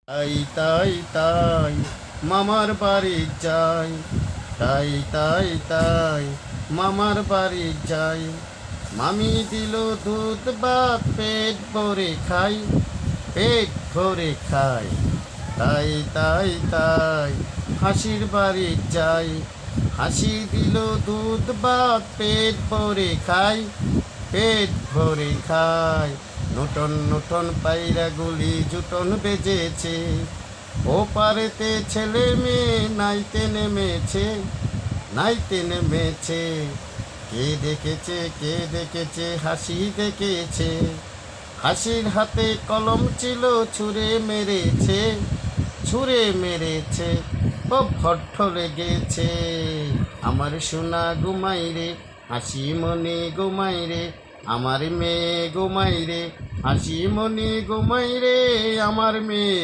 তাই তাই তাই মামার বাড়ি যাই, তাই তাই তাই মামার বাড়ি যাই। মামি দিল দুধ ভাত পেট ভরে খাই, পেট ভরে খাই। তাই তাই তাই হাসির বাড়ি যাই, হাসি দিল দুধ ভাত পেট ভরে খাই, পেট ভরে খাই। নূতন নূতন পায়রা গুলি জুটন বেজেছে, ও পারেতে ছেলে মেয়ে নাইতে নেমেছে, নাইতে নেমেছে। কে দেখেছে কে দেখেছে হাসি দেখেছে, হাসির হাতে কলম ছিল ছুঁড়ে মেরেছে, ছুঁড়ে মেরেছে। ও ভট্ট লেগেছে আমার সোনা ঘুমাই রে, হাসি মনে ঘুমাই রে, আমার মেয়ে ঘুমাই রে, হাসি মনে ঘুমাই রে, আমার মেয়ে